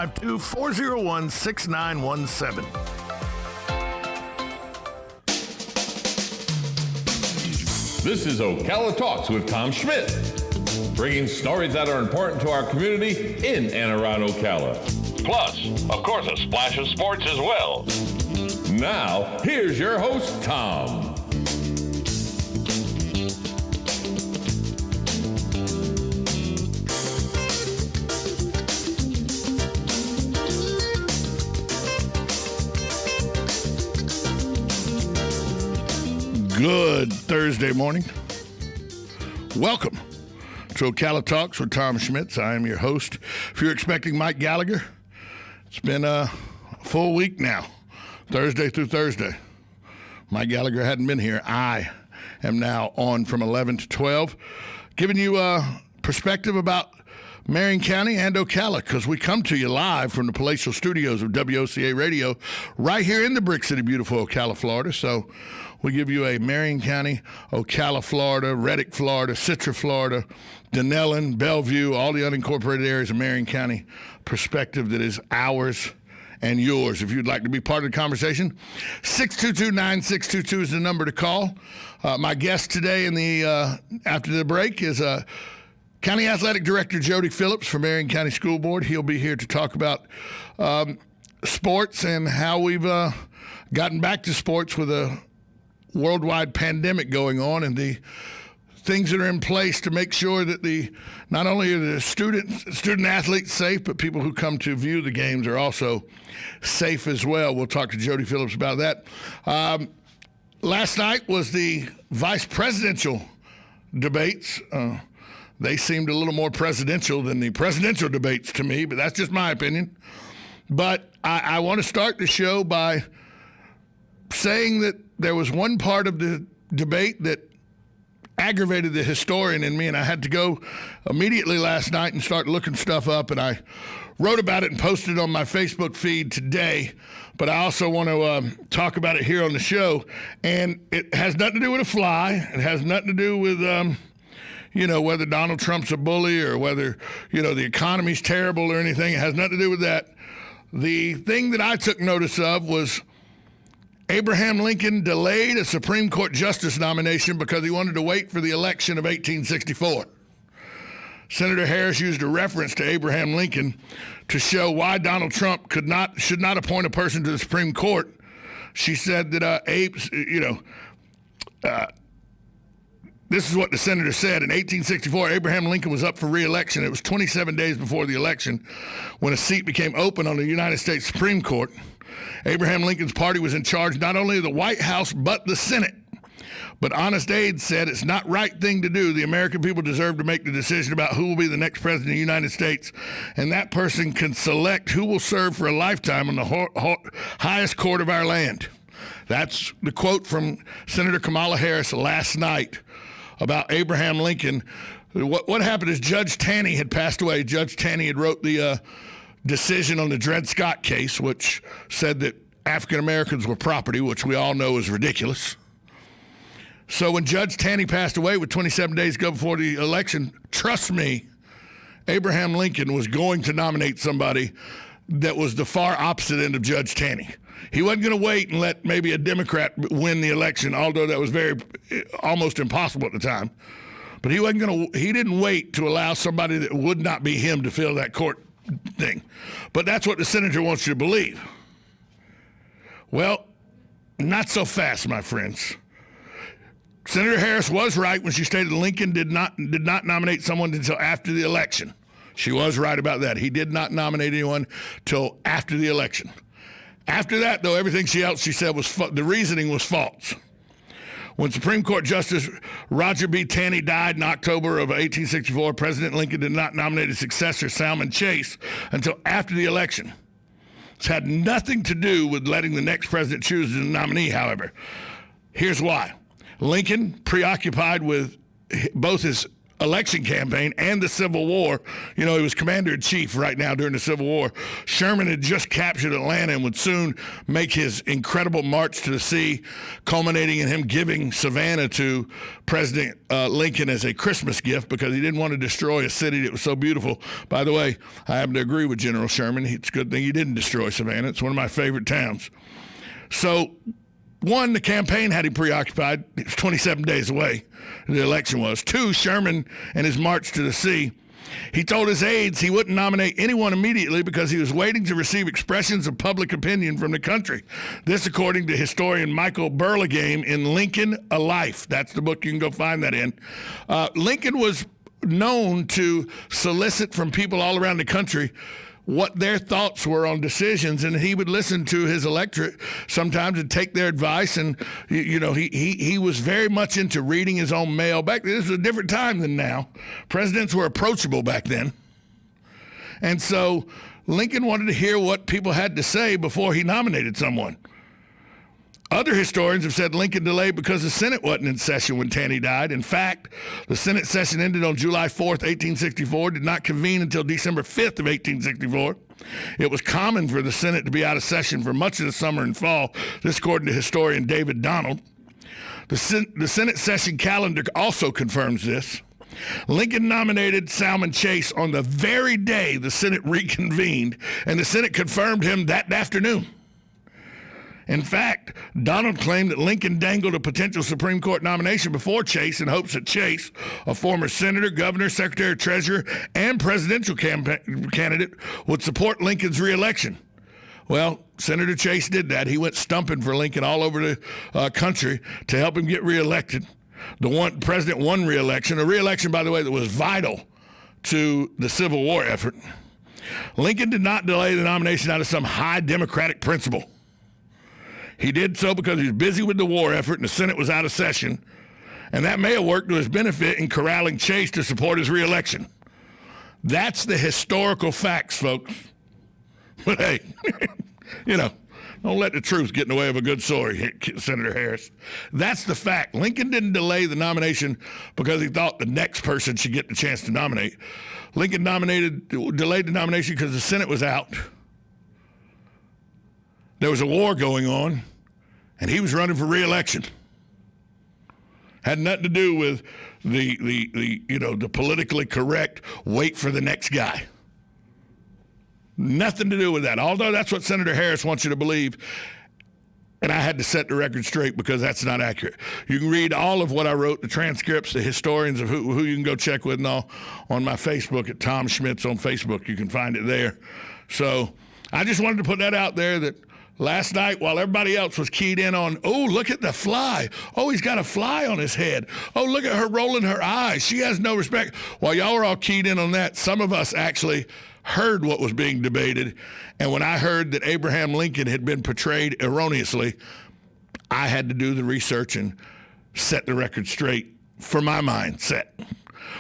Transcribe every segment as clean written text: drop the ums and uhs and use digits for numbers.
401-6917. This is Ocala Talks with Tom Schmitz, bringing stories that are important to our community in and around Ocala. Plus, of course, a splash of sports as well. Now, here's your host, Tom. Good Thursday morning. Welcome to Ocala Talks with Tom Schmitz. I am your host. If you're expecting Mike Gallagher, it's been a full week now, Thursday through Thursday. Mike Gallagher hadn't been here. I am now on from 11 to 12, giving you a perspective about Marion County and Ocala, because we come to you live from the palatial studios of WOCA Radio right here in the Brick City, beautiful Ocala, Florida. So we give you a Marion County, Ocala, Florida, Reddick, Florida, Citra, Florida, Denellen, Bellevue, all the unincorporated areas of Marion County perspective that is ours and yours. If you'd like to be part of the conversation, 622-9622 is the number to call. My guest today in the after the break is County Athletic Director Jody Phillips from Marion County School Board. He'll be here to talk about sports and how we've gotten back to sports with a worldwide pandemic going on, and the things that are in place to make sure that not only are the student athletes safe, but people who come to view the games are also safe as well. We'll talk to Jody Phillips about that. Last night was the vice presidential debates. They seemed a little more presidential than the presidential debates to me, but that's just my opinion. But I want to start the show by saying that there was one part of the debate that aggravated the historian in me, and I had to go immediately last night and start looking stuff up, and I wrote about it and posted it on my Facebook feed today, but I also want to talk about it here on the show, and it has nothing to do with a fly. It has nothing to do with whether Donald Trump's a bully or whether, the economy's terrible or anything. It has nothing to do with that. The thing that I took notice of was Abraham Lincoln delayed a Supreme Court justice nomination because he wanted to wait for the election of 1864. Senator Harris used a reference to Abraham Lincoln to show why Donald Trump should not appoint a person to the Supreme Court. She said that this is what the senator said. In 1864, Abraham Lincoln was up for re-election. It was 27 days before the election when a seat became open on the United States Supreme Court. Abraham Lincoln's party was in charge not only of the White House, but the Senate. But Honest Abe said it's not right thing to do. The American people deserve to make the decision about who will be the next president of the United States, and that person can select who will serve for a lifetime on the highest court of our land. That's the quote from Senator Kamala Harris last night about Abraham Lincoln. What happened is Judge Taney had passed away. Judge Taney had wrote the decision on the Dred Scott case, which said that African Americans were property, which we all know is ridiculous. So when Judge Taney passed away with 27 days to go before the election, trust me, Abraham Lincoln was going to nominate somebody that was the far opposite end of Judge Taney. He wasn't going to wait and let maybe a Democrat win the election, although that was almost impossible at the time. But he didn't wait to allow somebody that would not be him to fill that court thing. But that's what the senator wants you to believe. Well, not so fast, my friends. Senator Harris was right when she stated Lincoln did not nominate someone until after the election. She was right about that. He did not nominate anyone till after the election. After that, though, everything she said was the reasoning was false. When Supreme Court Justice Roger B. Taney died in October of 1864, President Lincoln did not nominate his successor, Salmon Chase, until after the election. It's had nothing to do with letting the next president choose the nominee, however. Here's why. Lincoln, preoccupied with both his election campaign and the Civil War. You know, he was commander-in-chief right now during the Civil War. Sherman had just captured Atlanta and would soon make his incredible march to the sea, culminating in him giving Savannah to President Lincoln as a Christmas gift because he didn't want to destroy a city that was so beautiful. By the way, I happen to agree with General Sherman. It's a good thing he didn't destroy Savannah. It's one of my favorite towns. So, one, the campaign had him preoccupied. It was 27 days away, the election was. Two, Sherman and his march to the sea. He told his aides he wouldn't nominate anyone immediately because he was waiting to receive expressions of public opinion from the country. This, according to historian Michael Burlingame in Lincoln, A Life. That's the book. You can go find that in. Lincoln was known to solicit from people all around the country what their thoughts were on decisions, and he would listen to his electorate sometimes and take their advice. And he was very much into reading his own mail. Back then, this was a different time than now. Presidents were approachable back then, and so Lincoln wanted to hear what people had to say before he nominated someone. Other historians have said Lincoln delayed because the Senate wasn't in session when Taney died. In fact, the Senate session ended on July 4th, 1864, did not convene until December 5th of 1864. It was common for the Senate to be out of session for much of the summer and fall, this according to historian David Donald. The Senate session calendar also confirms this. Lincoln nominated Salmon Chase on the very day the Senate reconvened, and the Senate confirmed him that afternoon. In fact, Donald claimed that Lincoln dangled a potential Supreme Court nomination before Chase in hopes that Chase, a former senator, governor, secretary, treasurer, and presidential candidate, would support Lincoln's reelection. Well, Senator Chase did that. He went stumping for Lincoln all over the country to help him get reelected. The president won reelection, a reelection, by the way, that was vital to the Civil War effort. Lincoln did not delay the nomination out of some high Democratic principle. He did so because he was busy with the war effort and the Senate was out of session, and that may have worked to his benefit in corralling Chase to support his reelection. That's the historical facts, folks. But hey, don't let the truth get in the way of a good story, Senator Harris. That's the fact. Lincoln didn't delay the nomination because he thought the next person should get the chance to nominate. Lincoln delayed the nomination because the Senate was out. There was a war going on, and he was running for re-election. Had nothing to do with the politically correct wait for the next guy. Nothing to do with that, although that's what Senator Harris wants you to believe. And I had to set the record straight because that's not accurate. You can read all of what I wrote, the transcripts, the historians of who you can go check with and all on my Facebook at Tom Schmitz on Facebook. You can find it there. So I just wanted to put that out there that last night, while everybody else was keyed in on, oh, look at the fly. Oh, he's got a fly on his head. Oh, look at her rolling her eyes. She has no respect. While y'all were all keyed in on that, some of us actually heard what was being debated. And when I heard that Abraham Lincoln had been portrayed erroneously, I had to do the research and set the record straight for my mindset.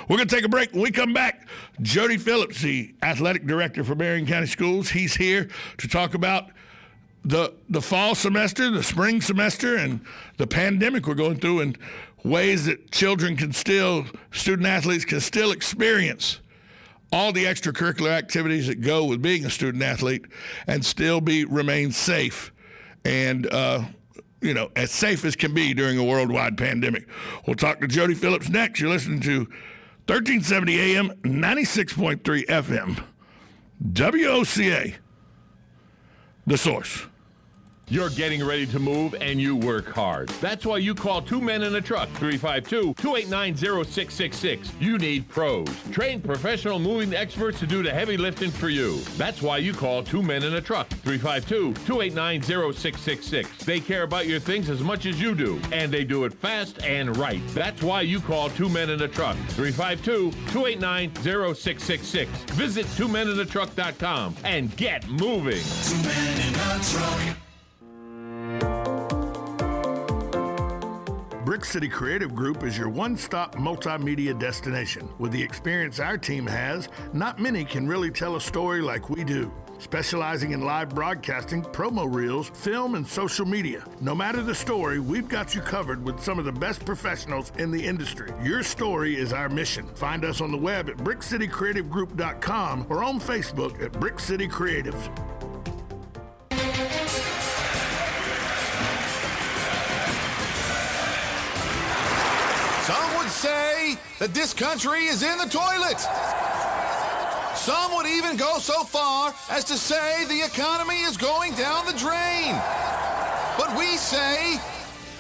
We're going to take a break. When we come back, Jody Phillips, the athletic director for Marion County Schools, he's here to talk about the fall semester, the spring semester, and the pandemic we're going through, and ways that student athletes can still experience all the extracurricular activities that go with being a student athlete and still remain safe and, as safe as can be during a worldwide pandemic. We'll talk to Jody Phillips next. You're listening to 1370 AM, 96.3 FM, WOCA, The Source. You're getting ready to move and you work hard. That's why you call Two Men in a Truck, 352-289-0666. You need pros, trained professional moving experts to do the heavy lifting for you. That's why you call Two Men in a Truck, 352-289-0666. They care about your things as much as you do, and they do it fast and right. That's why you call Two Men in a Truck, 352-289-0666. Visit twomeninatruck.com and get moving. Two Men in a Truck. Brick City Creative Group is your one-stop multimedia destination. With the experience our team has, not many can really tell a story like we do. specializing in live broadcasting, promo reels, film, and social media. No matter the story, we've got you covered with some of the best professionals in the industry. Your story is our mission. Find us on the web at brickcitycreativegroup.com or on Facebook at Brick City Creatives. Some would say that this country is in the toilet. Some would even go so far as to say the economy is going down the drain. But we say,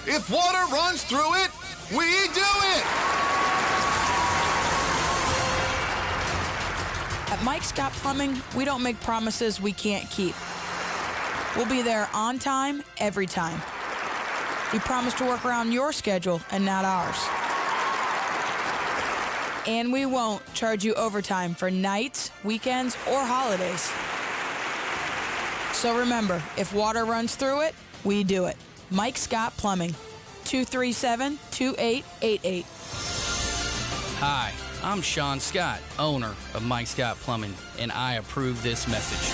if water runs through it, we do it. At Mike Scott Plumbing, we don't make promises we can't keep. We'll be there on time, every time. We promise to work around your schedule and not ours. And we won't charge you overtime for nights, weekends, or holidays. So remember, if water runs through it, we do it. Mike Scott Plumbing, 237-2888. Hi, I'm Sean Scott, owner of Mike Scott Plumbing, and I approve this message.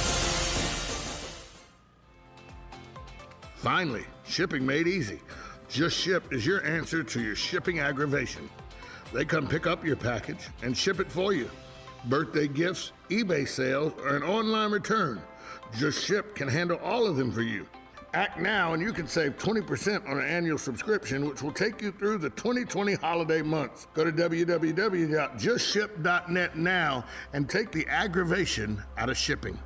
Finally, shipping made easy. Just Ship is your answer to your shipping aggravation. They come pick up your package and ship it for you. Birthday gifts, eBay sales, or an online return. Just Ship can handle all of them for you. Act now and you can save 20% on an annual subscription, which will take you through the 2020 holiday months. Go to www.justship.net now and take the aggravation out of shipping.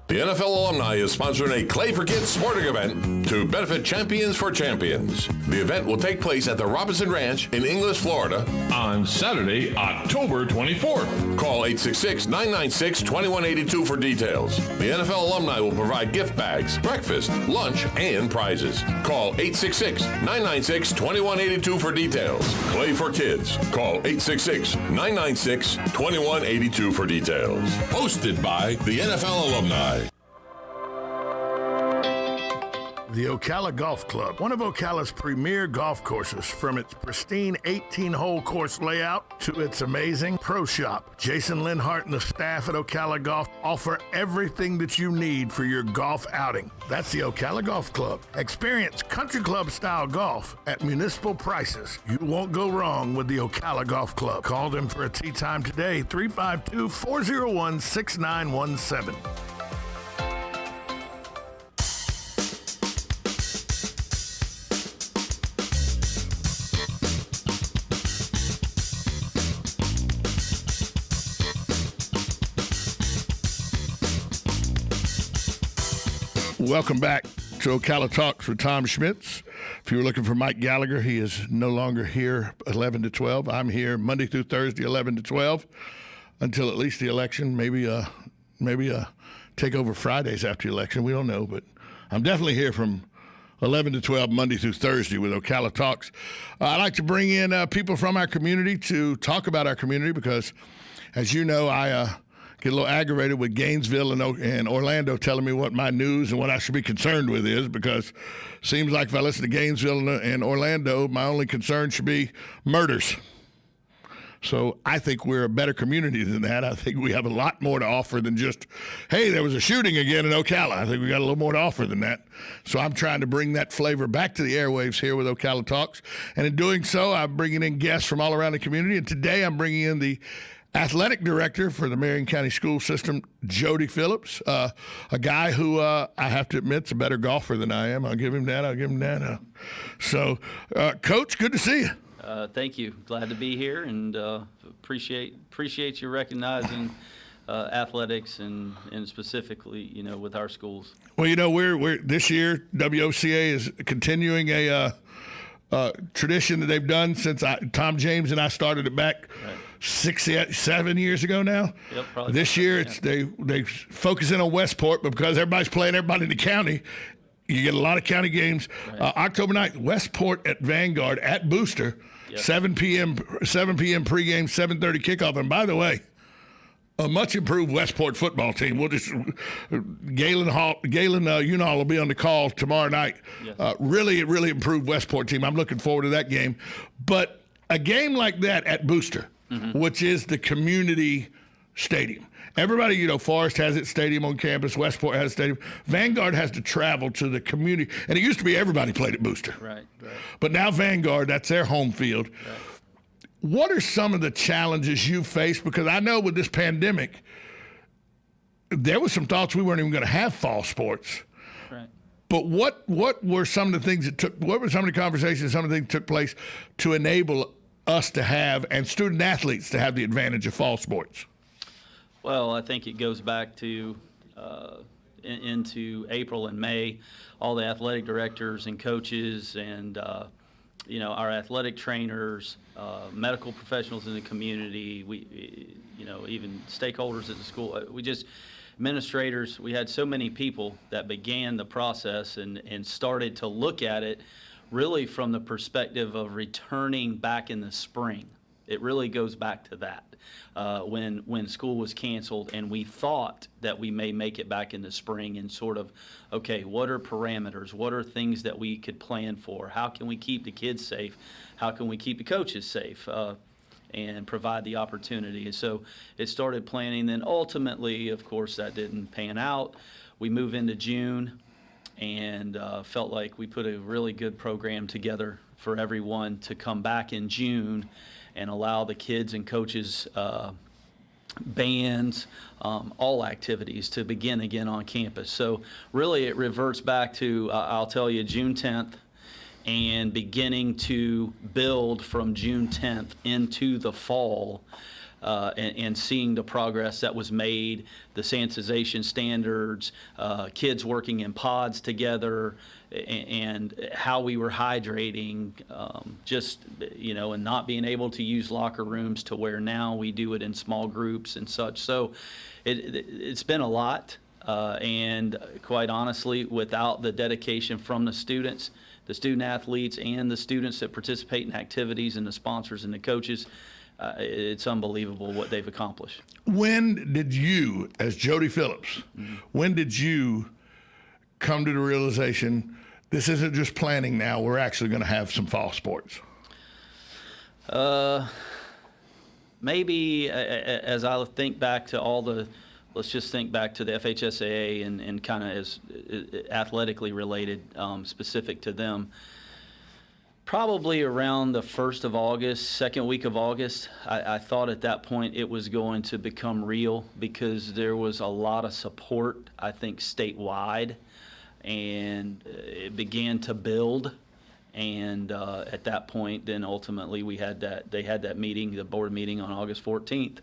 The NFL Alumni is sponsoring a Clay for Kids sporting event to benefit Champions for Champions. The event will take place at the Robinson Ranch in Inglis, Florida on Saturday, October 24th. Call 866-996-2182 for details. The NFL Alumni will provide gift bags, breakfast, lunch, and prizes. Call 866-996-2182 for details. Clay for Kids. Call 866-996-2182 for details. Hosted by the NFL Alumni. The Ocala Golf Club, one of Ocala's premier golf courses, from its pristine 18-hole course layout to its amazing pro shop. Jason Linhart and the staff at Ocala Golf offer everything that you need for your golf outing. That's the Ocala Golf Club. Experience country club style golf at municipal prices. You won't go wrong with the Ocala Golf Club. Call them for a tee time today, 352-401-6917. Welcome back to Ocala Talks with Tom Schmitz. If you were looking for Mike Gallagher, he is no longer here 11 to 12. I'm here Monday through Thursday, 11 to 12, until at least the election. Maybe take over Fridays after the election. We don't know, but I'm definitely here from 11 to 12, Monday through Thursday with Ocala Talks. I like to bring in people from our community to talk about our community because, as you know, I get a little aggravated with Gainesville and Orlando telling me what my news and what I should be concerned with is, because it seems like if I listen to Gainesville and Orlando, my only concern should be murders. So I think we're a better community than that. I think we have a lot more to offer than just, hey, there was a shooting again in Ocala. I think we got a little more to offer than that. So I'm trying to bring that flavor back to the airwaves here with Ocala Talks. And in doing so, I'm bringing in guests from all around the community. And today I'm bringing in the athletic director for the Marion County School System, Jody Phillips, a guy who I have to admit is a better golfer than I am. I'll give him that. So, Coach, good to see you. Thank you. Glad to be here, and appreciate you recognizing athletics and specifically, with our schools. Well, we're this year WOCA is continuing a tradition that they've done since Tom James and I started it back. Right. 7 years ago now. Yep, probably. This year it's they focus in on Westport, but because everybody's playing everybody in the county, you get a lot of county games. Right. October 9th, Westport at Vanguard at Booster, yep. 7 p.m. pregame, 7:30 kickoff. And by the way, a much improved Westport football team. We'll just Galen Unal will be on the call tomorrow night. Yes. Really improved Westport team. I'm looking forward to that game. But a game like that at Booster, which is the community stadium. Everybody, Forest has its stadium on campus, Westport has a stadium. Vanguard has to travel to the community. And it used to be everybody played at Booster. Right. But now Vanguard, that's their home field. Right. What are some of the challenges you face? Because I know with this pandemic, there was some thoughts we weren't even going to have fall sports. Right. But what were some of the things what were some of the conversations, some of the things that took place to enable us to have, and student athletes to have, the advantage of fall sports? Well, I think it goes back to into April and May. All the athletic directors and coaches and our athletic trainers, medical professionals in the community, we even stakeholders at the school. Administrators, we had so many people that began the process and started to look at it really from the perspective of returning back in the spring. It really goes back to that. When school was canceled and we thought that we may make it back in the spring, and sort of, okay, what are parameters? What are things that we could plan for? How can we keep the kids safe? How can we keep the coaches safe? And provide the opportunity. And so it started planning. Then ultimately, of course, that didn't pan out. We move into June and felt like we put a really good program together for everyone to come back in June and allow the kids and coaches, bands, all activities to begin again on campus. So really it reverts back to, I'll tell you, June 10th, and beginning to build from June 10th into the fall, and seeing the progress that was made, the sanitization standards, kids working in pods together, and how we were hydrating, and not being able to use locker rooms to where now we do it in small groups and such. So it's been a lot, and quite honestly, without the dedication from the students, the student athletes, and the students that participate in activities, and the sponsors and the coaches, it's unbelievable what they've accomplished. When did you, as Jody Phillips, when did you come to the realization this isn't just planning now, we're actually going to have some fall sports? Maybe as I think back to let's just think back to the FHSAA and kind of as athletically related, specific to them. Probably around the 1st of August, second week of August, I thought at that point it was going to become real, because there was a lot of support, I think, statewide, and it began to build. And at that point, then ultimately they had that meeting, the board meeting on August 14th.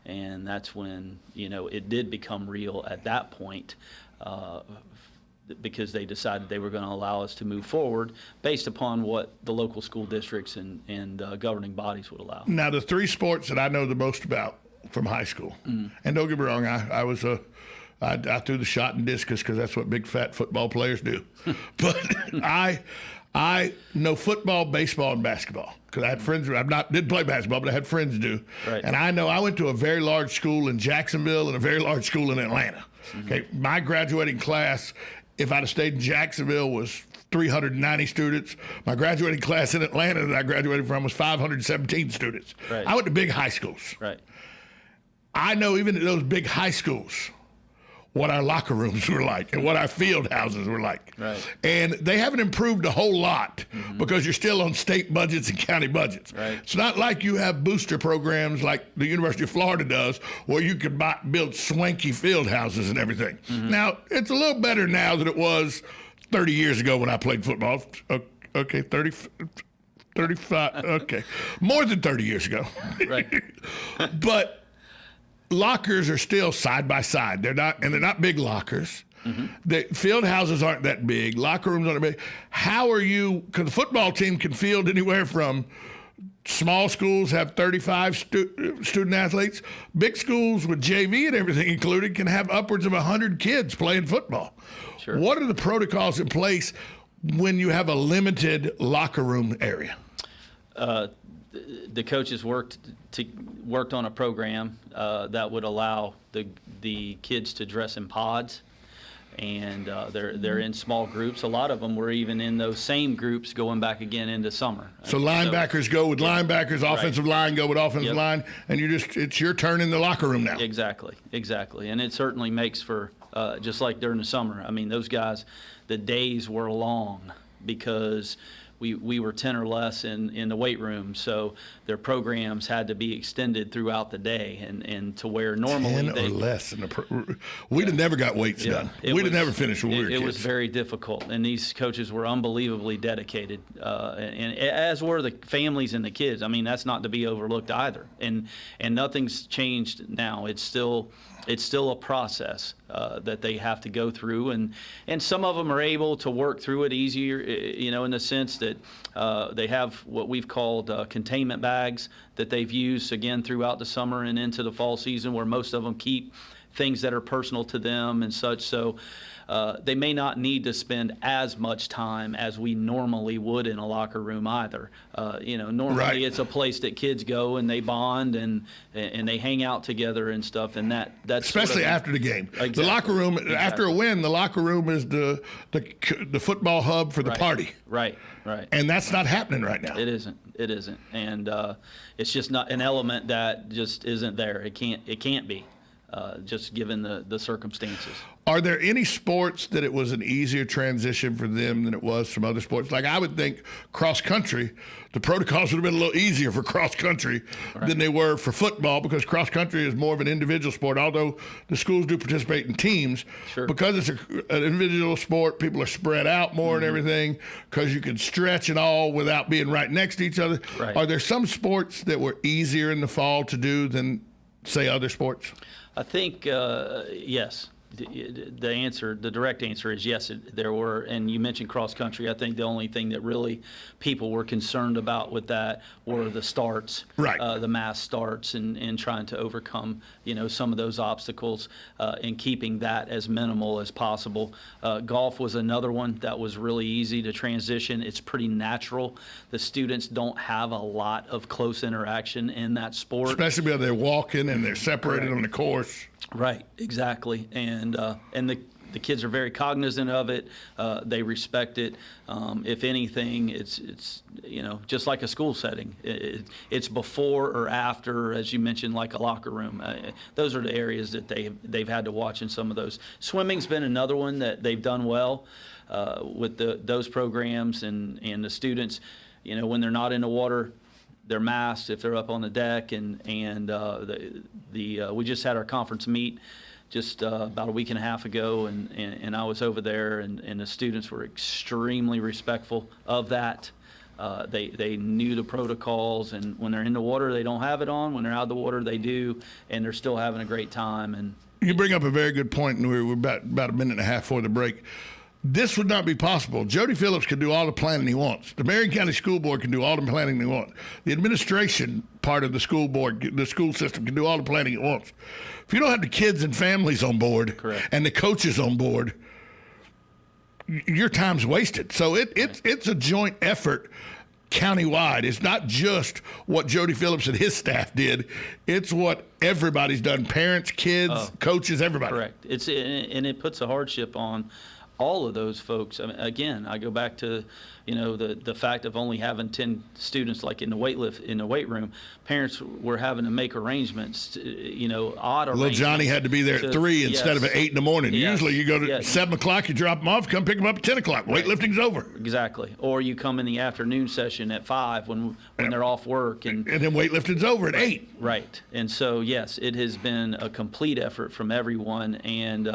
And that's when, it did become real at that point, because they decided they were going to allow us to move forward based upon what the local school districts and governing bodies would allow. Now, the three sports that I know the most about from high school, and don't get me wrong, I threw the shot and discus because that's what big fat football players do. But I know football, baseball, and basketball because I had friends. Didn't play basketball, but I had friends do. Right. And I know I went to a very large school in Jacksonville and a very large school in Atlanta. Okay, my graduating class, if I'd have stayed in Jacksonville, was 390 students. My graduating class in Atlanta that I graduated from was 517 students. Right. I went to big high schools. Right. I know even at those big high schools what our locker rooms were like and what our field houses were like. Right. And they haven't improved a whole lot because you're still on state budgets and county budgets. Right. It's not like you have booster programs like the University of Florida does where you could build swanky field houses and everything. Now, it's a little better now than it was 30 years ago when I played football. Okay, 35, okay. More than 30 years ago. Right. But lockers are still side by side. They're not big lockers. The field houses aren't that big. Locker rooms aren't big. How are you? Because the football team can field anywhere from small schools have 35 student athletes. Big schools with JV and everything included can have upwards of 100 kids playing football. Sure. What are the protocols in place when you have a limited locker room area? The coaches worked on a program that would allow the kids to dress in pods, and they're in small groups. A lot of them were even in those same groups going back again into summer. So linebackers go with linebackers, offensive line go with offensive line, and it's your turn in the locker room now. Exactly. And it certainly makes for, just like during the summer, I mean, those guys, the days were long because we were 10 or less in the weight room, so their programs had to be extended throughout the day, and to where normally 10 or less. We'd have never got weights done. We'd have never finished when we were kids. It was very difficult, and these coaches were unbelievably dedicated, and as were the families and the kids. I mean, that's not to be overlooked either, and nothing's changed now. It's still a process that they have to go through, and some of them are able to work through it easier, in the sense that they have what we've called containment bags that they've used, again, throughout the summer and into the fall season, where most of them keep things that are personal to them and such. So they may not need to spend as much time as we normally would in a locker room either. Normally it's a place that kids go and they bond and they hang out together and stuff, and that's especially after the game. Exactly. The locker room after a win, the locker room is the football hub for the party. Right. And that's not happening right now. It isn't, and it's just not an element that just isn't there. It can't be. Just given the circumstances. Are there any sports that it was an easier transition for them than it was from other sports? Like I would think cross country, the protocols would have been a little easier for cross country than they were for football, because cross country is more of an individual sport, although the schools do participate in teams. Sure. Because it's an individual sport, people are spread out more and everything, because you can stretch and all without being right next to each other. Right. Are there some sports that were easier in the fall to do than, say, other sports? I think yes. The direct answer is yes. There were, and you mentioned cross country. I think the only thing that really people were concerned about with that were the starts, the mass starts, and trying to overcome some of those obstacles and keeping that as minimal as possible. Golf was another one that was really easy to transition. It's pretty natural. The students don't have a lot of close interaction in that sport, especially because they're walking and they're separated on the course. Right, exactly, and the kids are very cognizant of it. They respect it. If anything, it's just like a school setting. It's before or after, as you mentioned, like a locker room. Those are the areas that they've had to watch in some of those. Swimming's been another one that they've done well with those programs and the students. When they're not in the water, they're masked if they're up on the deck, and we just had our conference meet just about a week and a half ago, and I was over there, and the students were extremely respectful of that. They knew the protocols, and when they're in the water, they don't have it on. When they're out of the water, they do, and they're still having a great time. And you bring up a very good point, and we're about a minute and a half before the break. This would not be possible. Jody Phillips can do all the planning he wants. The Marion County School Board can do all the planning they want. The administration part of the school board, the school system, can do all the planning it wants. If you don't have the kids and families on board, and the coaches on board, your time's wasted. So it's a joint effort countywide. It's not just what Jody Phillips and his staff did. It's what everybody's done. Parents, kids, coaches, everybody. Correct. And it puts a hardship on all of those folks. I mean, again, I go back to, the fact of only having 10 students, like in the weight room. Parents were having to make arrangements, odd arrangements. Little Johnny had to be there at 3 instead of at 8 in the morning. Yes. Usually you go to 7 o'clock, you drop them off, come pick them up at 10 o'clock. Weightlifting's over. Exactly. Or you come in the afternoon session at 5 when they're off work. And then weightlifting's over at 8. Right. And so, yes, it has been a complete effort from everyone. And,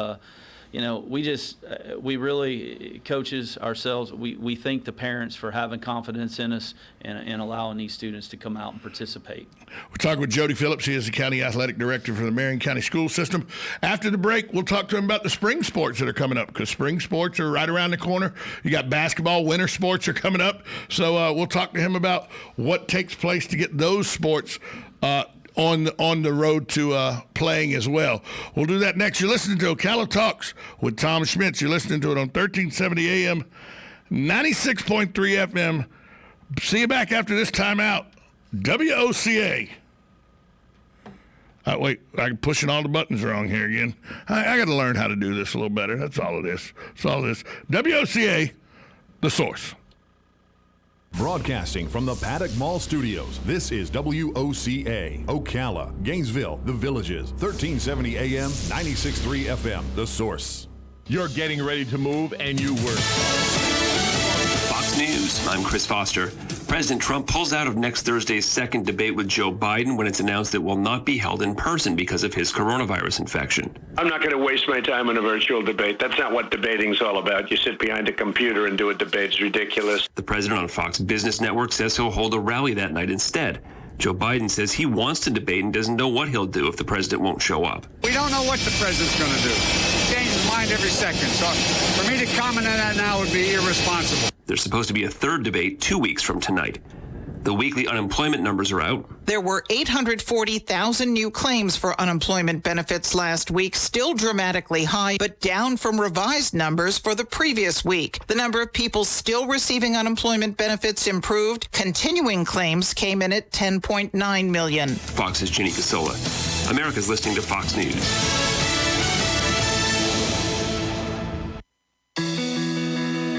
we really, coaches ourselves, we thank the parents for having confidence in us and allowing these students to come out and participate. We're talking with Jody Phillips. He is the County Athletic Director for the Marion County School System. After the break, we'll talk to him about the spring sports that are coming up, because spring sports are right around the corner. You got basketball, winter sports are coming up. So we'll talk to him about what takes place to get those sports on the road to playing as well. We'll do that next. You're listening to Ocala Talks with Tom Schmitz. You're listening to it on 1370 AM, 96.3 FM. See you back after this timeout. WOCA. Wait, I'm pushing all the buttons wrong here again. I got to learn how to do this a little better. That's all it is. That's all it is. WOCA, the source. Broadcasting from the Paddock Mall Studios, this is WOCA, Ocala, Gainesville, The Villages, 1370 AM, 96.3 FM, The Source. You're getting ready to move and you work. Fox News, I'm Chris Foster. President Trump pulls out of next Thursday's second debate with Joe Biden when it's announced it will not be held in person because of his coronavirus infection. I'm not going to waste my time on a virtual debate. That's not what debating's all about. You sit behind a computer and do a debate. It's ridiculous. The president on Fox Business Network says he'll hold a rally that night instead. Joe Biden says he wants to debate and doesn't know what he'll do if the president won't show up. We don't know what the president's going to do. He changes his mind every second. So for me to comment on that now would be irresponsible. There's supposed to be a third debate 2 weeks from tonight. The weekly unemployment numbers are out. There were 840,000 new claims for unemployment benefits last week, still dramatically high, but down from revised numbers for the previous week. The number of people still receiving unemployment benefits improved. Continuing claims came in at 10.9 million. Fox's Ginny Casola. America's listening to Fox News.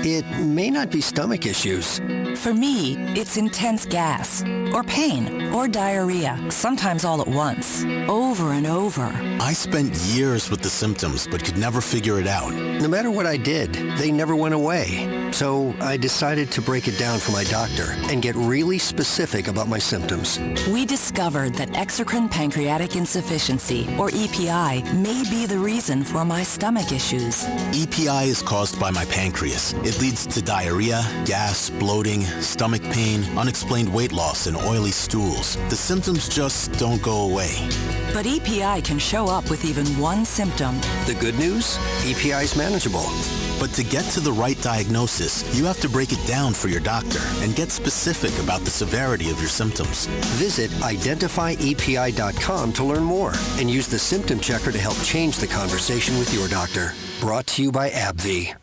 It may not be stomach issues. For me, it's intense gas, or pain, or diarrhea, sometimes all at once, over and over. I spent years with the symptoms, but could never figure it out. No matter what I did, they never went away. So I decided to break it down for my doctor and get really specific about my symptoms. We discovered that exocrine pancreatic insufficiency, or EPI, may be the reason for my stomach issues. EPI is caused by my pancreas. It leads to diarrhea, gas, bloating, stomach pain, unexplained weight loss, and oily stools. The symptoms just don't go away. But EPI can show up with even one symptom. The good news? EPI is manageable. But to get to the right diagnosis, you have to break it down for your doctor and get specific about the severity of your symptoms. Visit identifyepi.com to learn more and use the symptom checker to help change the conversation with your doctor. Brought to you by AbbVie.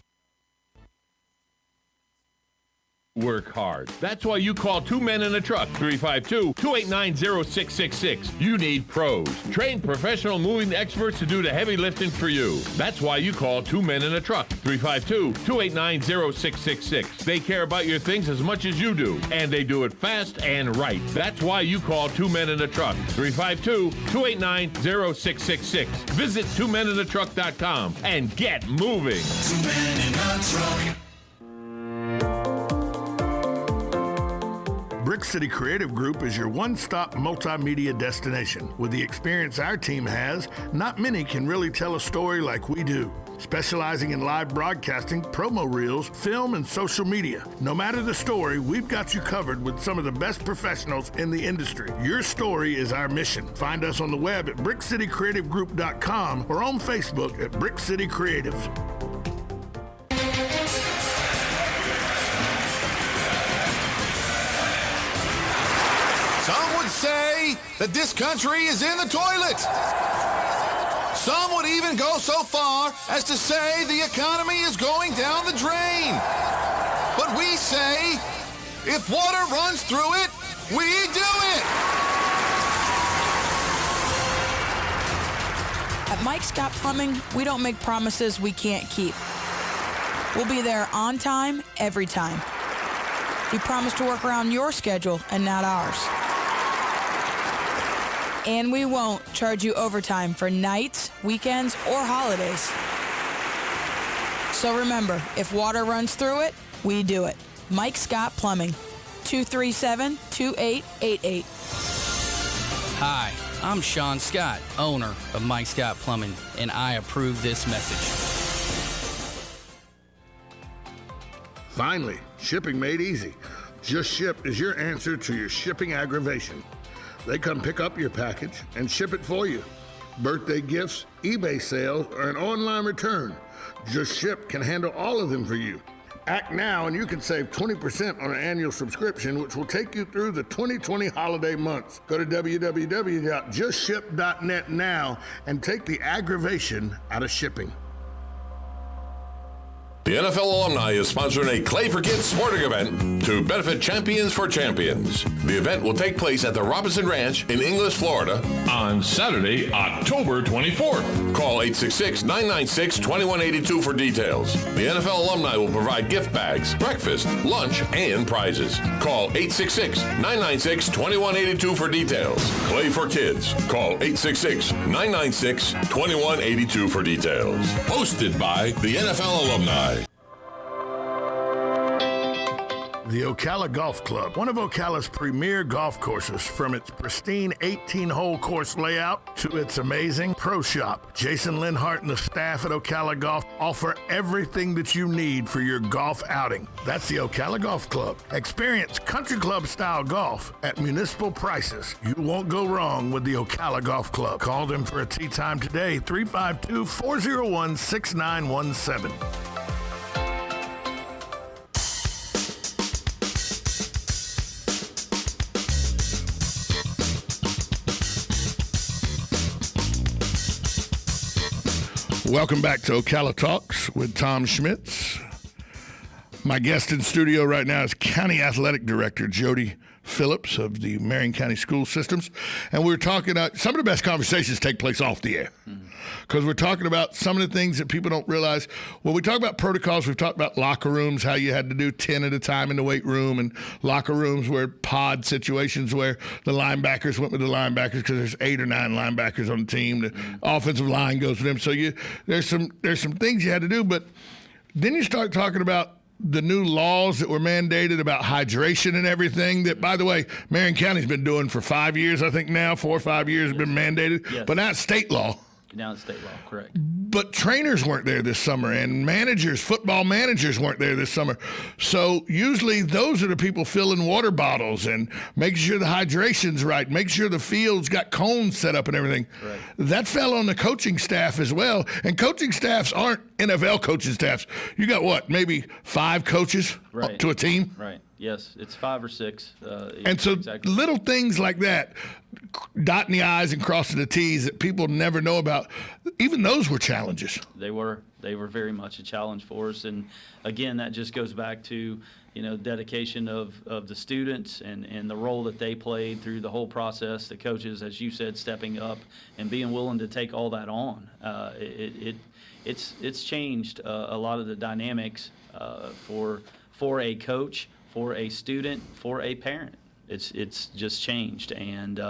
Work hard. That's why you call Two Men in a Truck, 352-289-0666. You need pros. Trained professional moving experts to do the heavy lifting for you. That's why you call Two Men in a Truck, 352-289-0666. They care about your things as much as you do, and they do it fast and right. That's why you call Two Men in a Truck, 352-289-0666. Visit twomeninatruck.com and get moving. 2 Men in a Truck. Brick City Creative Group is your one-stop multimedia destination. With the experience our team has, not many can really tell a story like we do. Specializing in live broadcasting, promo reels, film, and social media. No matter the story, we've got you covered with some of the best professionals in the industry. Your story is our mission. Find us on the web at brickcitycreativegroup.com or on Facebook at Brick City Creatives. Some would say that this country is in the toilet. Some would even go so far as to say the economy is going down the drain. But we say, if water runs through it, we do it. At Mike Scott Plumbing, we don't make promises we can't keep. We'll be there on time, every time. We promise to work around your schedule and not ours. And we won't charge you overtime for nights, weekends, or holidays. So remember, if water runs through it, we do it. Mike Scott Plumbing, 237-2888. Hi, I'm Sean Scott, owner of Mike Scott Plumbing, and I approve this message. Finally, shipping made easy. Just Ship is your answer to your shipping aggravation. They come pick up your package and ship it for you. Birthday gifts, eBay sales, or an online return. Just Ship can handle all of them for you. Act now and you can save 20% on an annual subscription, which will take you through the 2020 holiday months. Go to www.justship.net now and take the aggravation out of shipping. The NFL alumni is sponsoring a Clay for Kids sporting event to benefit Champions for Champions. The event will take place at the Robinson Ranch in Inglis, Florida on Saturday, October 24th. Call 866-996-2182 for details. The NFL alumni will provide gift bags, breakfast, lunch, and prizes. Call 866-996-2182 for details. Clay for Kids. Call 866-996-2182 for details. Hosted by the NFL alumni. The Ocala Golf Club, one of Ocala's premier golf courses, from its pristine 18-hole course layout to its amazing pro shop. Jason Linhart and the staff at Ocala Golf offer everything that you need for your golf outing. That's the Ocala Golf Club. Experience country club style golf at municipal prices. You won't go wrong with the Ocala Golf Club. Call them for a tee time today, 352-401-6917. Welcome back to Ocala Talks with Tom Schmitz. My guest in studio right now is County Athletic Director Jody Phillips of the Marion County School Systems. And we're talking about some of the best conversations take place off the air. Because we're talking about some of the things that people don't realize. When we talk about protocols, we've talked about locker rooms, how you had to do 10 at a time in the weight room, and locker rooms where pod situations where the linebackers went with the linebackers because there's 8 or 9 linebackers on the team. The offensive line goes with them. So there's some things you had to do. But then you start talking about the new laws that were mandated about hydration and everything that, by the way, Marion County's been doing for 5 years, I think now, 4 or 5 years have been mandated, but now it's state law. Now it's state law, correct. But trainers weren't there this summer, and football managers weren't there this summer. So usually those are the people filling water bottles and making sure the hydration's right, making sure the field's got cones set up and everything. Right. That fell on the coaching staff as well. And coaching staffs aren't NFL coaching staffs. You got what, maybe 5 coaches to a team? Right. Yes, it's 5 or 6. And so little things like that, dotting the I's and crossing the T's that people never know about, even those were challenges. They were very much a challenge for us. And again, that just goes back to, dedication of the students and the role that they played through the whole process. The coaches, as you said, stepping up and being willing to take all that on. It's changed a lot of the dynamics for a coach, for a student, for a parent. It's just changed, and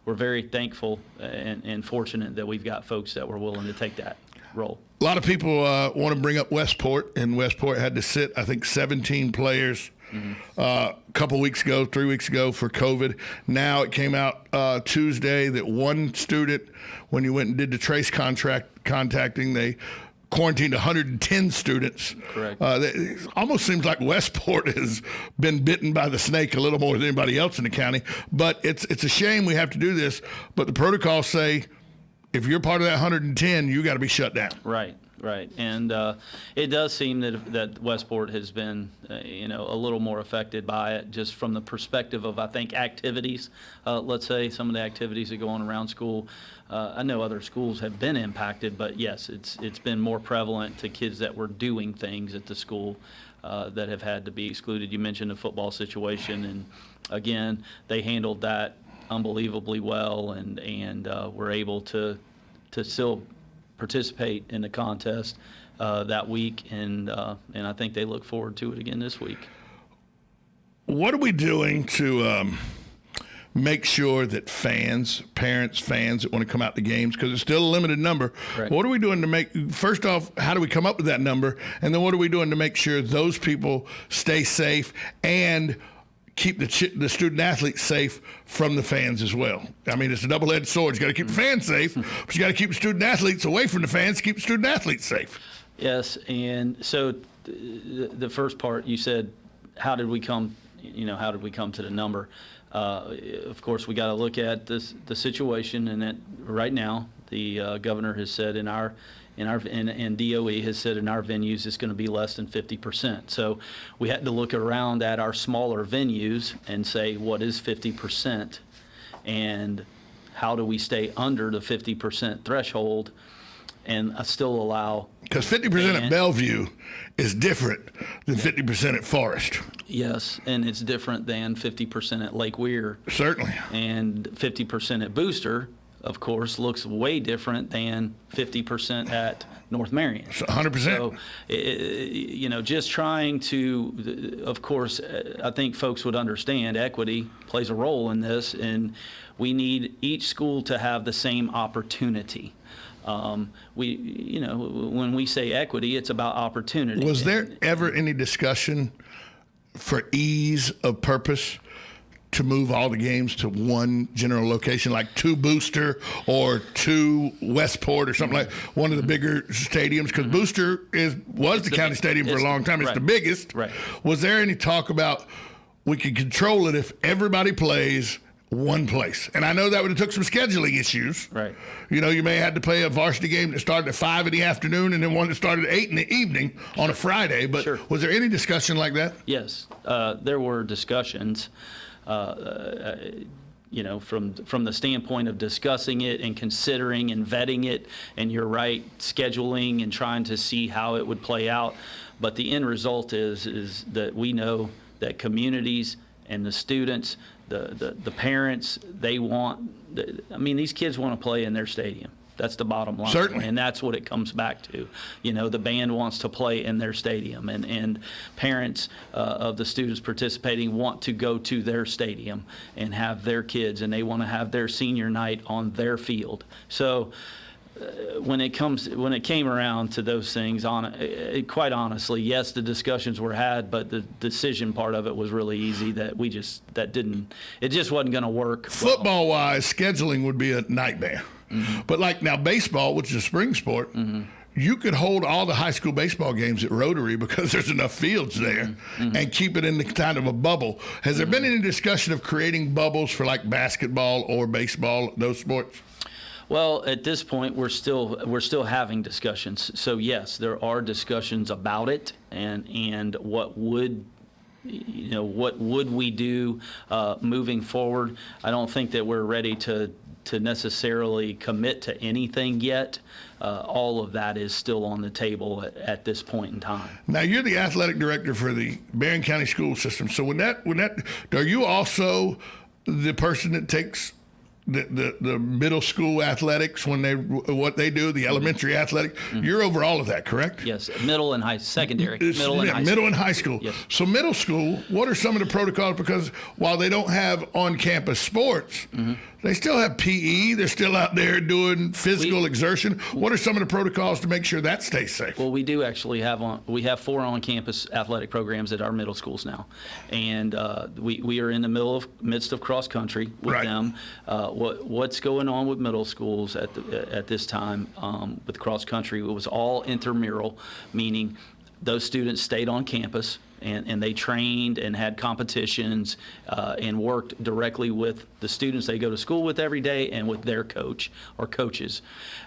we're very thankful and fortunate that we've got folks that were willing to take that role. A lot of people want to bring up Westport, and Westport had to sit, I think, 17 players a couple weeks ago, 3 weeks ago for COVID. Now it came out Tuesday that one student, when you went and did the trace contacting, they quarantined 110 students. Correct. It almost seems like Westport has been bitten by the snake a little more than anybody else in the county. But it's a shame we have to do this. But the protocols say if you're part of that 110, you got to be shut down. Right. And it does seem that Westport has been, a little more affected by it, just from the perspective of, I think, activities. Let's say some of the activities that go on around school. I know other schools have been impacted, but yes, it's been more prevalent to kids that were doing things at the school that have had to be excluded. You mentioned the football situation, and again, they handled that unbelievably well, and were able to still participate in the contest that week, and I think they look forward to it again this week. What are we doing to make sure that fans that want to come out to games, because it's still a limited number, correct, what are we doing to make, first off, how do we come up with that number, and then what are we doing to make sure those people stay safe and keep the student athletes safe from the fans as well? I mean, it's a double-edged sword. You got to keep the fans safe, but you got to keep the student athletes away from the fans to keep the student athletes safe. Yes, and so the first part you said, how did we come to the number? Of course, we got to look at the situation, and that right now the governor has said and DOE has said in our venues it's going to be less than 50%. So we had to look around at our smaller venues and say, what is 50%, and how do we stay under the 50% threshold and still allow Because 50% at Bellevue is different than 50% at Forest. Yes, and it's different than 50% at Lake Weir. Certainly. And 50% at Booster, of course, looks way different than 50% at North Marion. 100%. So, you know, just trying to, of course, I think folks would understand equity plays a role in this, and we need each school to have the same opportunity. You know, when we say equity, it's about opportunity. Was there ever any discussion for ease of purpose to move all the games to one general location, like to Booster or to Westport or something like one of the bigger stadiums? Because Booster was the county stadium for a long time. It's the biggest. Right. Was there any talk about we could control it if everybody plays one place? And I know that would have took some scheduling issues. Right. You know, you may have had to play a varsity game that started at 5 in the afternoon and then one that started at 8 in the evening on a Friday. But was there any discussion like that? Yes, there were discussions. You know, from the standpoint of discussing it and considering and vetting it, and you're right, scheduling and trying to see how it would play out. But the end result is that we know that communities and the students, the parents, they want, I mean, these kids want to play in their stadium. That's the bottom line. Certainly. And that's what it comes back to. You know, the band wants to play in their stadium, and parents of the students participating want to go to their stadium and have their kids, and they want to have their senior night on their field. So when it came around to those things, quite honestly, yes, the discussions were had, but the decision part of it was really easy. It just wasn't going to work. Football wise, scheduling would be a nightmare. Mm-hmm. But like now baseball, which is a spring sport, you could hold all the high school baseball games at Rotary because there's enough fields there and keep it in the kind of a bubble. Has there been any discussion of creating bubbles for like basketball or baseball, those sports? Well, at this point, we're still having discussions. So yes, there are discussions about it, and what would we do moving forward. I don't think that we're ready to necessarily commit to anything yet. All of that is still on the table at this point in time. Now, you're the athletic director for the Barron County school system. So are you also the person that takes the middle school athletics what they do, the elementary athletic? You're over all of that, correct? Yes, middle and secondary. Middle and high school. Yes. So middle school, what are some of the protocols? Because while they don't have on-campus sports, they still have PE. They're still out there doing physical exertion. What are some of the protocols to make sure that stays safe? Well, we do actually have 4 on-campus athletic programs at our middle schools now, and we are in the midst of cross country with them. What's going on with middle schools at this time with cross country? It was all intramural, meaning those students stayed on campus and they trained and had competitions and worked directly with the students they go to school with every day and with their coach or coaches.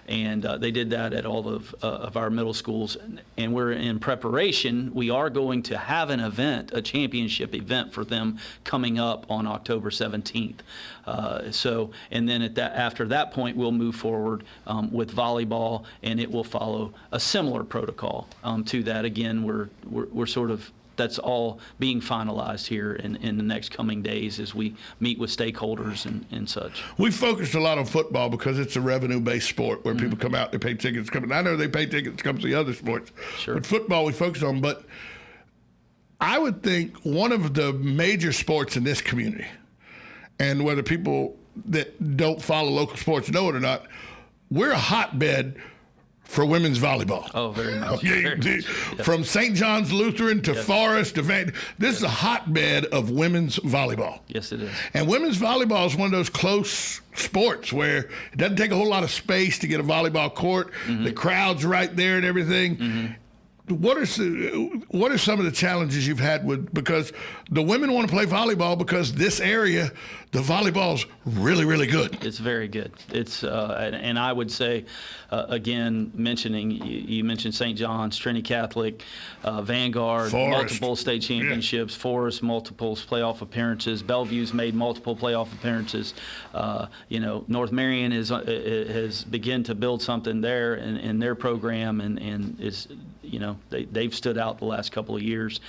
And they did that at all of our middle schools. And we're in preparation. We are going to have an event, a championship event for them coming up on October 17th. And then after that point, we'll move forward with volleyball, and it will follow a similar protocol to that. Again, we're sort of, that's all being finalized here in the next coming days as we meet with stakeholders and such. We focused a lot on football because it's a revenue-based sport where people come out, they pay tickets. I know they pay tickets to come to the other sports. Sure. But football we focus on. But I would think one of the major sports in this community, and whether people that don't follow local sports know it or not, we're a hotbed for women's volleyball. Oh, very much. From St. John's Lutheran to Forest to this is a hotbed of women's volleyball. Yes, it is. And women's volleyball is one of those close sports where it doesn't take a whole lot of space to get a volleyball court. The crowd's right there and everything. what are some of the challenges you've had with, because the women want to play volleyball because this area, the volleyball's really, really good. It's very good. It's and I would say, again, you mentioned St. John's, Trinity Catholic, Vanguard, Forest. multiple state championships, Forest, multiple playoff appearances, Bellevue's made multiple playoff appearances. North Marion has begun to build something there in their program, and is, they've stood out the last couple of years.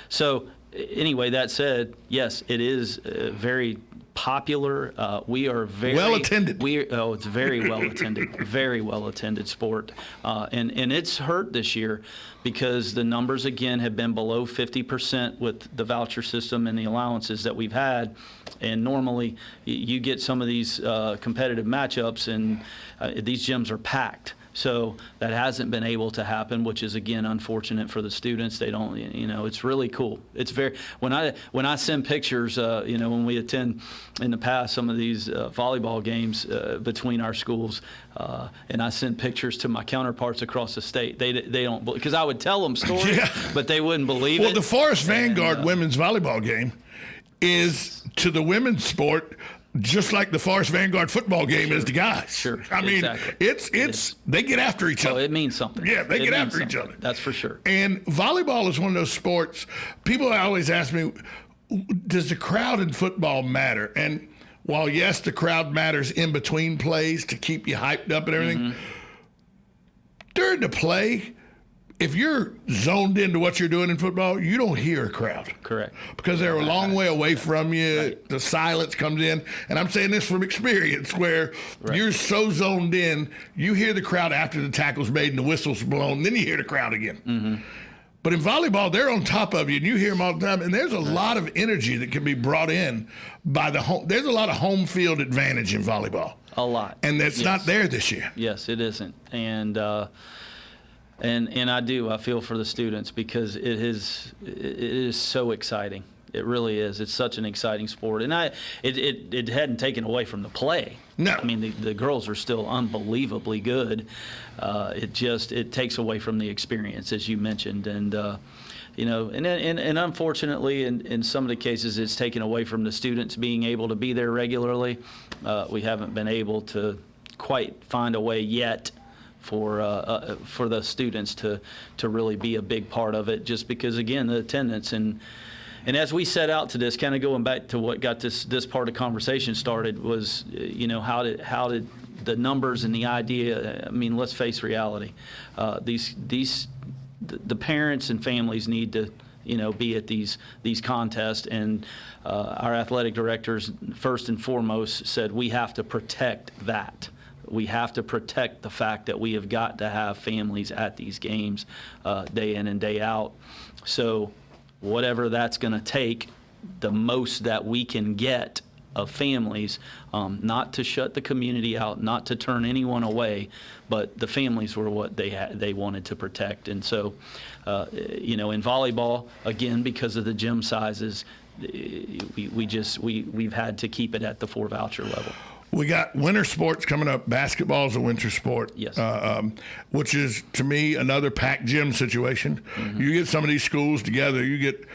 So anyway, that said, yes, it is very popular. We are very well attended. It's very well attended, very well attended sport, and it's hurt this year because the numbers again have been below 50% with the voucher system and the allowances that we've had. And normally, you get some of these competitive matchups, and these gyms are packed. So that hasn't been able to happen, which is again unfortunate for the students. They don't, it's really cool. It's very, when I send pictures, when we attend in the past some of these volleyball games between our schools, and I send pictures to my counterparts across the state, they don't, because I would tell them stories, but they wouldn't believe it. Well, the Forest Vanguard women's volleyball game is to the women's sport just like the Forest Vanguard football game is to guys. Sure. I mean, exactly. it's they get after each other. It means something. Yeah, they get after each other. That's for sure. And volleyball is one of those sports. People always ask me, does the crowd in football matter? And while yes, the crowd matters in between plays to keep you hyped up and everything, during the play, if you're zoned into what you're doing in football, you don't hear a crowd. Correct. Because they're a long way away from you. Right. The silence comes in. And I'm saying this from experience where you're so zoned in, you hear the crowd after the tackle's made and the whistle's blown, then you hear the crowd again. But in volleyball, they're on top of you, and you hear them all the time. And there's a lot of energy that can be brought in by the home. There's a lot of home field advantage in volleyball. A lot. And that's not there this year. Yes, it isn't. And I feel for the students because it is so exciting. It really is. It's such an exciting sport, and it hadn't taken away from the play. No, I mean the girls are still unbelievably good. It takes away from the experience, as you mentioned, and and unfortunately, in some of the cases, it's taken away from the students being able to be there regularly. We haven't been able to quite find a way yet for the students to really be a big part of it, just because again the attendance and as we set out to this, kind of going back to what got this part of the conversation started was how did the numbers and the idea. I mean, let's face reality. The parents and families need to be at these contests, and our athletic directors first and foremost said we have to protect that. We have to protect the fact that we have got to have families at these games day in and day out. So whatever that's going to take, the most that we can get of families, not to shut the community out, not to turn anyone away, but the families were what they wanted to protect. And so, in volleyball, again, because of the gym sizes, we've had to keep it at the 4 voucher level. We got winter sports coming up. Basketball is a winter sport, yes, which is, to me, another packed gym situation. You get some of these schools together. You get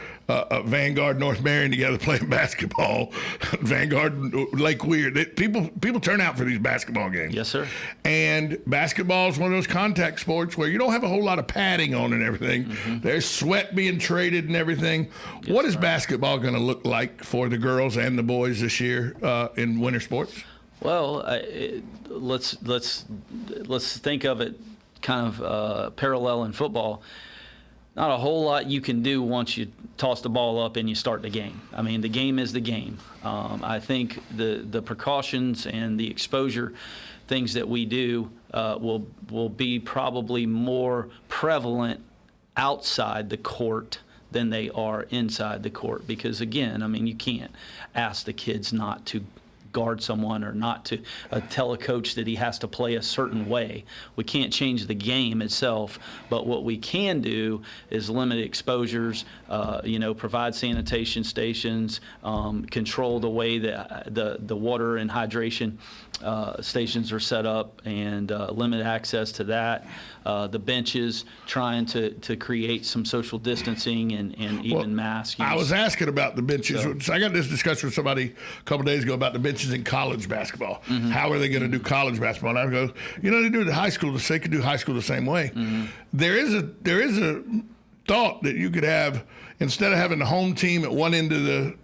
Vanguard, North Marion together playing basketball. Vanguard, Lake Weir. People turn out for these basketball games. Yes, sir. And basketball is one of those contact sports where you don't have a whole lot of padding on and everything. There's sweat being traded and everything. Yes, what is basketball going to look like for the girls and the boys this year in winter sports? Well, let's think of it kind of parallel in football. Not a whole lot you can do once you toss the ball up and you start the game. I mean, the game is the game. I think the precautions and the exposure things that we do will be probably more prevalent outside the court than they are inside the court, because again, I mean, you can't ask the kids not to guard someone or not to tell a coach that he has to play a certain way. We can't change the game itself, but what we can do is limit exposures, provide sanitation stations, control the way that the water and hydration stations are set up, and limit access to that. The benches, trying to create some social distancing and even mask use. I was asking about the benches. So I got this discussion with somebody a couple days ago about the benches in college basketball. Mm-hmm. How are they going to do college basketball? And I go, they do it in high school. They could do high school the same way. Mm-hmm. There is a thought that you could have, instead of having the home team at one end of the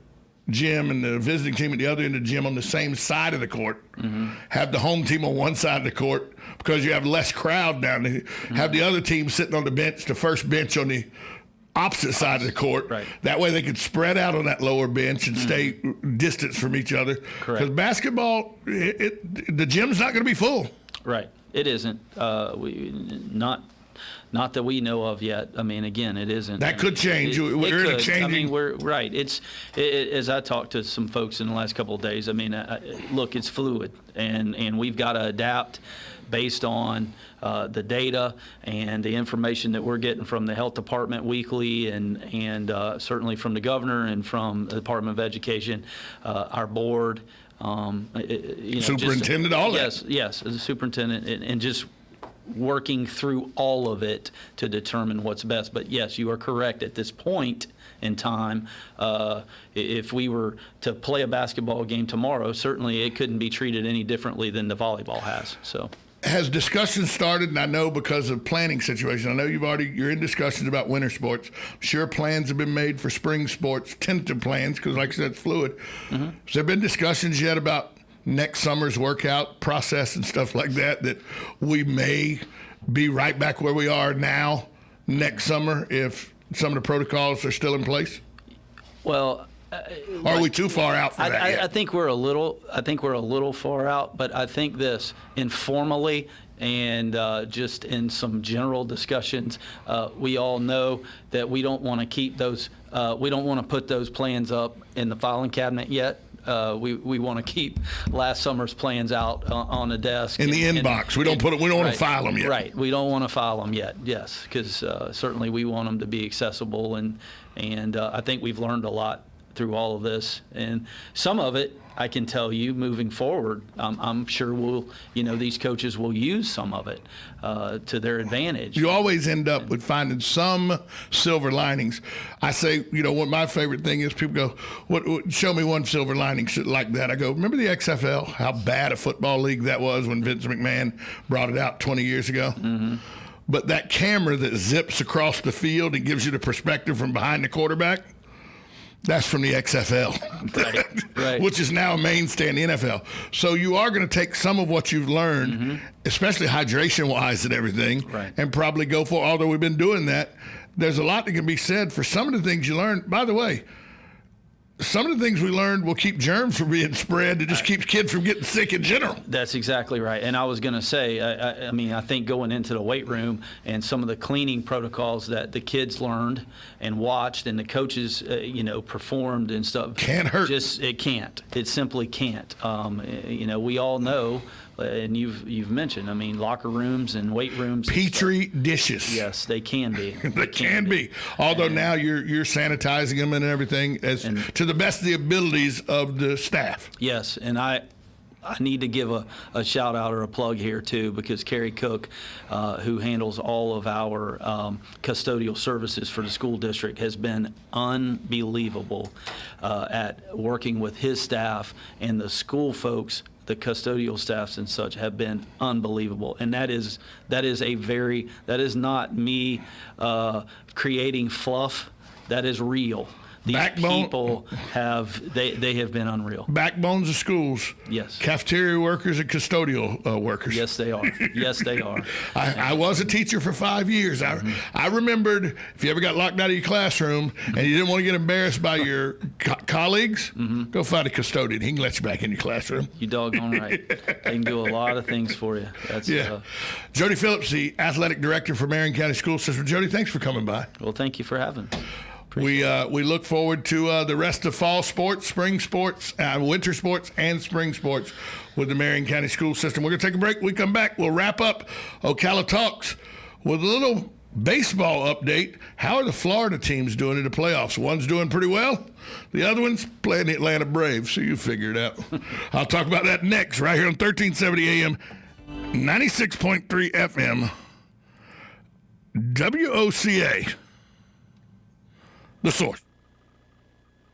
gym and the visiting team at the other end of the gym on the same side of the court, have the home team on one side of the court, because you have less crowd down there. Have the other team sitting on the bench, the first bench on the opposite side of the court. Right. That way they could spread out on that lower bench and stay distance from each other. Correct. Because basketball, the gym's not going to be full. Right. It isn't. Not that we know of yet. I mean, again, it isn't. That could change. We're in a changing. I mean, we're right. As I talked to some folks in the last couple of days, I mean, look, it's fluid, and we've got to adapt based on the data and the information that we're getting from the health department weekly, and certainly from the governor and from the Department of Education, our board, superintendent, all that. Yes, as a superintendent, and just working through all of it to determine what's best. But yes, you are correct. At this point in time, if we were to play a basketball game tomorrow, certainly it couldn't be treated any differently than the volleyball has. So, has discussion started? And I know because of planning situation, I know you're in discussions about winter sports. I'm sure plans have been made for spring sports, tentative plans, because like I said, it's fluid. Has there been discussions yet about next summer's workout process and stuff like that we may be right back where we are now next summer if some of the protocols are still in place? Well, are we too far out for that yet? I think we're a little far out, but I think this informally and just in some general discussions, we all know that we don't want to keep those. We don't want to put those plans up in the filing cabinet yet. We want to keep last summer's plans out on the desk in the inbox. We don't want to file them yet. Right. We don't want to file them yet. Yes, because certainly we want them to be accessible, and I think we've learned a lot through all of this, and some of it I can tell you moving forward, I'm sure these coaches will use some of it to their advantage. You always end up with finding some silver linings. I say, what my favorite thing is, people go, what show me one silver lining like that. I go, remember the XFL, how bad a football league that was when Vince McMahon brought it out 20 years ago? Mm-hmm. But that camera that zips across the field and gives you the perspective from behind the quarterback, that's from the XFL, right. Which is now a mainstay in the NFL. So you are going to take some of what you've learned, especially hydration-wise and everything, and probably go for, although we've been doing that, there's a lot that can be said for some of the things you learned. By the way, some of the things we learned will keep germs from being spread. It just keeps kids from getting sick in general. That's exactly right. And I was going to say, I think going into the weight room and some of the cleaning protocols that the kids learned and watched and the coaches, performed and stuff. Can't hurt. It can't. It simply can't. We all know, and you've mentioned, locker rooms and weight rooms. Petri dishes. Yes, they can be. They can be. Although now you're sanitizing them and everything to the best of the abilities of the staff. Yes, and I need to give a shout out or a plug here too, because Kerry Cook, who handles all of our custodial services for the school district, has been unbelievable at working with his staff, and the school folks, the custodial staffs and such, have been unbelievable. And that is not me creating fluff. That is real. These people they have been unreal. Backbones of schools. Yes. Cafeteria workers and custodial workers. Yes, they are. Yes, they are. I was a teacher for 5 years. I remembered if you ever got locked out of your classroom and you didn't want to get embarrassed by your colleagues, go find a custodian. He can let you back in your classroom. You doggone right. They can do a lot of things for you. Jody Phillips, the athletic director for Marion County School System. Jody, thanks for coming by. Well, thank you for having me. We look forward to the rest of fall sports, spring sports, winter sports, and spring sports with the Marion County school system. We're going to take a break. When we come back, we'll wrap up Ocala Talks with a little baseball update. How are the Florida teams doing in the playoffs? One's doing pretty well. The other one's playing the Atlanta Braves, so you figure it out. I'll talk about that next, right here on 1370 AM, 96.3 FM, WOCA, The Source.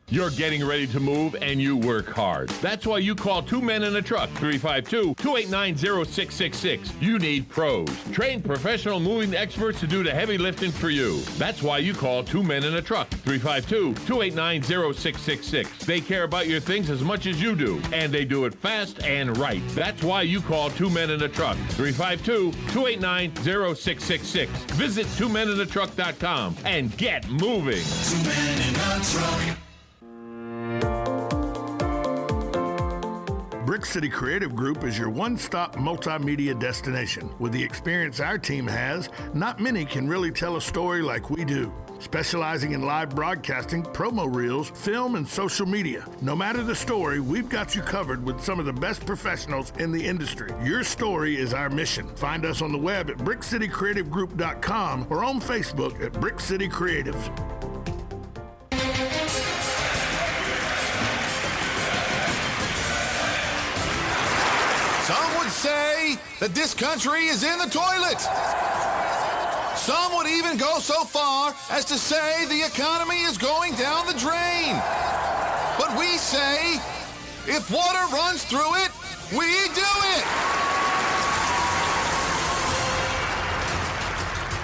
You're getting ready to move and you work hard. That's why you call Two Men in a Truck, 352-289-0666. You need pros, trained professional moving experts to do the heavy lifting for you. That's why you call Two Men in a Truck, 352-289-0666. They care about your things as much as you do, and they do it fast and right. That's why you call Two Men in a Truck, 352-289-0666. Visit twomeninatruck.com and get moving. 2 Men in a Truck. Brick City Creative Group is your one-stop multimedia destination. With the experience our team has, not many can really tell a story like we do. Specializing in live broadcasting, promo reels, film, and social media. No matter the story, we've got you covered with some of the best professionals in the industry. Your story is our mission. Find us on the web at brickcitycreativegroup.com or on Facebook at Brick City Creatives. Some would say that this country is in the toilet. Some would even go so far as to say the economy is going down the drain. But we say, if water runs through it, we do it.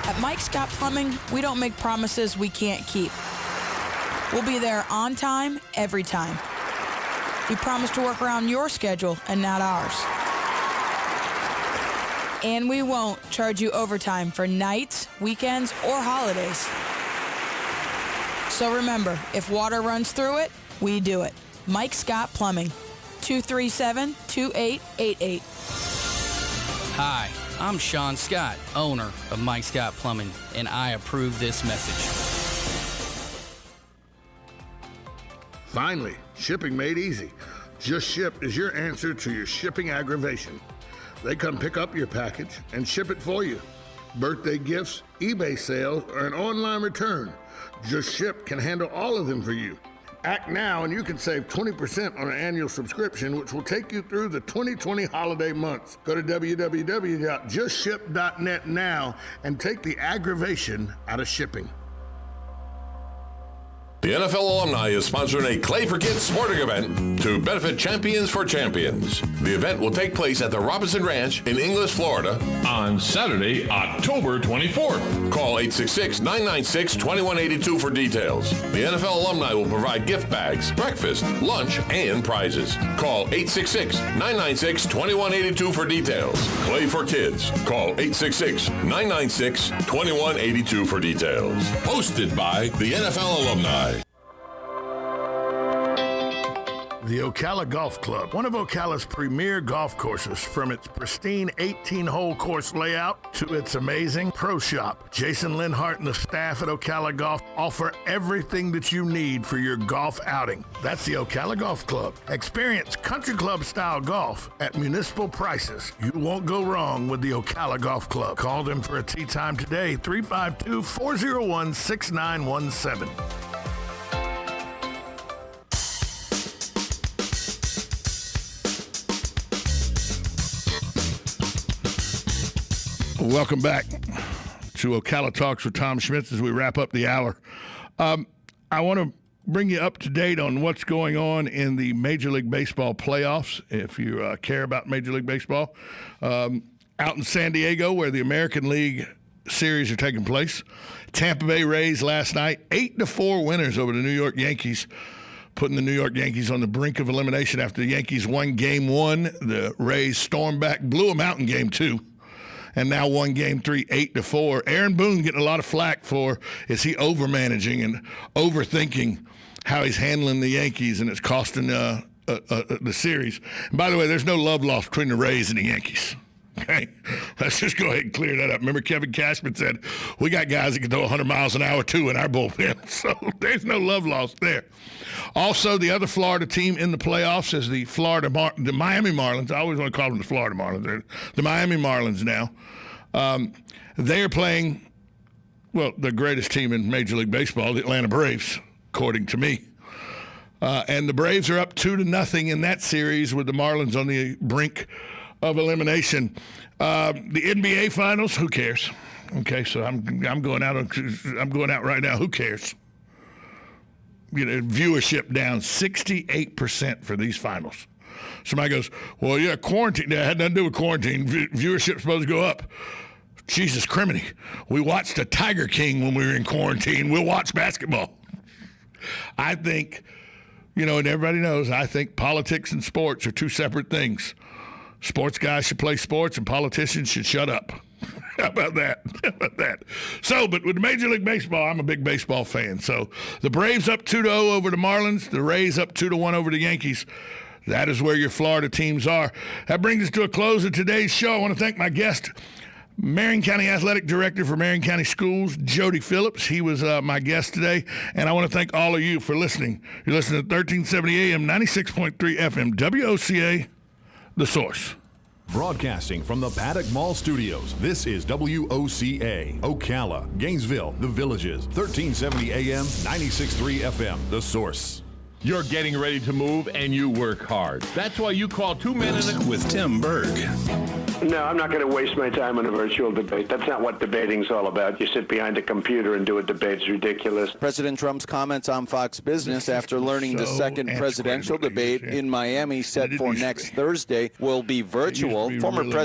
At Mike Scott Plumbing, we don't make promises we can't keep. We'll be there on time, every time. We promise to work around your schedule and not ours. And we won't charge you overtime for nights, weekends, or holidays. So remember, if water runs through it, we do it. Mike Scott Plumbing, 237-2888. Hi, I'm Sean Scott, owner of Mike Scott Plumbing, and I approve this message. Finally, shipping made easy. Just Ship is your answer to your shipping aggravation. They come pick up your package and ship it for you. Birthday gifts, eBay sales, or an online return. Just Ship can handle all of them for you. Act now and you can save 20% on an annual subscription, which will take you through the 2020 holiday months. Go to www.justship.net now and take the aggravation out of shipping. The NFL Alumni is sponsoring a Clay for Kids sporting event to benefit Champions for Champions. The event will take place at the Robinson Ranch in Inglis, Florida on Saturday, October 24th. Call 866-996-2182 for details. The NFL Alumni will provide gift bags, breakfast, lunch, and prizes. Call 866-996-2182 for details. Clay for Kids. Call 866-996-2182 for details. Hosted by the NFL Alumni. The Ocala Golf Club, one of Ocala's premier golf courses, from its pristine 18-hole course layout to its amazing pro shop. Jason Linhart and the staff at Ocala Golf offer everything that you need for your golf outing. That's the Ocala Golf Club. Experience country club style golf at municipal prices. You won't go wrong with the Ocala Golf Club. Call them for a tee time today, 352-401-6917. Welcome back to Ocala Talks with Tom Schmitz as we wrap up the hour. I want to bring you up to date on what's going on in the Major League Baseball playoffs, if you care about Major League Baseball. Out in San Diego, where the American League series are taking place, Tampa Bay Rays last night, 8-4 winners over the New York Yankees, putting the New York Yankees on the brink of elimination after the Yankees won Game 1. The Rays stormed back, blew them out in Game 2. And now won Game 3, 8-4. Aaron Boone getting a lot of flack for, is he overmanaging and overthinking how he's handling the Yankees, and it's costing the series. And by the way, there's no love lost between the Rays and the Yankees. Okay, let's just go ahead and clear that up. Remember Kevin Cashman said, we got guys that can throw 100 miles an hour, too, in our bullpen. So there's no love lost there. Also, the other Florida team in the playoffs is the Miami Marlins. I always want to call them the Florida Marlins. They're the Miami Marlins now. They are playing, well, the greatest team in Major League Baseball, the Atlanta Braves, according to me. And the Braves are up 2-0 in that series with the Marlins on the brink of elimination. The NBA Finals, who cares? Okay, so I'm going out right now. Who cares? You know, viewership down 68% for these finals. Somebody goes, well, yeah, quarantine. That had nothing to do with quarantine. Viewership's supposed to go up. Jesus criminy. We watched the Tiger King when we were in quarantine. We'll watch basketball. I think, you know, and everybody knows, I think politics and sports are two separate things. Sports guys should play sports and politicians should shut up. How about that? How about that? So, but with Major League Baseball, I'm a big baseball fan. So the Braves up 2-0 over the Marlins. The Rays up 2-1 over the Yankees. That is where your Florida teams are. That brings us to a close of today's show. I want to thank my guest, Marion County Athletic Director for Marion County Schools, Jody Phillips. He was my guest today. And I want to thank all of you for listening. You're listening to 1370 AM, 96.3 FM, WOCA, The Source. Broadcasting from the Paddock Mall Studios, this is WOCA, Ocala, Gainesville, The Villages, 1370 AM, 96.3 FM, The Source. You're getting ready to move and you work hard. That's why you call 2 Men in a... with Tim Berg. No, I'm not going to waste my time on a virtual debate. That's not what debating's all about. You sit behind a computer and do a debate. It's ridiculous. President Trump's comments on Fox Business after learning the second presidential debate in Miami set for next Thursday will be virtual. Former President